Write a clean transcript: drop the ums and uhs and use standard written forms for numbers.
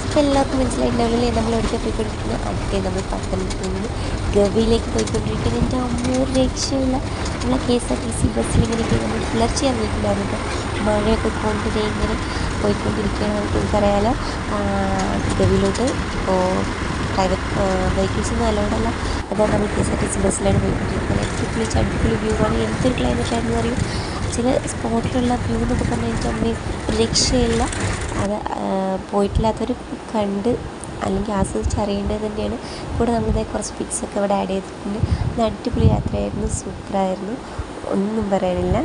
അപ്പോൾ എല്ലാവർക്കും മനസ്സിലായിട്ടുണ്ടാവില്ലേ നമ്മൾ എവിടേക്കാണ് പോയിക്കൊണ്ടിരിക്കുന്നത്. അടുത്തേ നമ്മൾ പത്തനംതിട്ടയിൽ നിന്ന് ഗവിയിലേക്ക് പോയിക്കൊണ്ടിരിക്കുന്നത്. എൻ്റെ അമ്മ ഒരു രക്ഷയില്ല. നമ്മളെ KSRTC ബസ്സിൽ ഇങ്ങനെയൊക്കെ നമ്മൾ പുലർച്ചെ ഇറങ്ങിയിട്ടുണ്ടായിരുന്നു. മഴയൊക്കെ കൊണ്ടിട്ട് ഇങ്ങനെ പോയിക്കൊണ്ടിരിക്കുകയാണ്. നിങ്ങൾക്കറിയാലോ ഗവിയിലോട്ട് ഇപ്പോൾ പ്രൈവറ്റ് വെഹിക്കിൾസൊന്നും അലൗഡല്ല. അതാണ് നമ്മൾ KSRTC ബസ്സിലാണ് പോയിക്കൊണ്ടിരിക്കുന്നത്. അടിപൊളി വ്യൂ ആണ്. എന്തൊരു ക്ലൈമറ്റ് ആണെന്ന് പറയും. ചില സ്പോട്ടിലുള്ള വ്യൂ എന്നൊക്കെ പറഞ്ഞാൽ എനിക്ക് അമ്മ രക്ഷയില്ല. അത് പോയിട്ടില്ലാത്തവർ കണ്ട് അല്ലെങ്കിൽ ആസ്വദിച്ചറിയേണ്ടത് തന്നെയാണ്. കൂടെ നമ്മളിതേ കുറച്ച് പിക്സൊക്കെ ഇവിടെ ആഡ് ചെയ്തിട്ടുണ്ട്. അത് അടിപൊളി യാത്രയായിരുന്നു, സൂപ്പറായിരുന്നു, ഒന്നും പറയാനില്ല.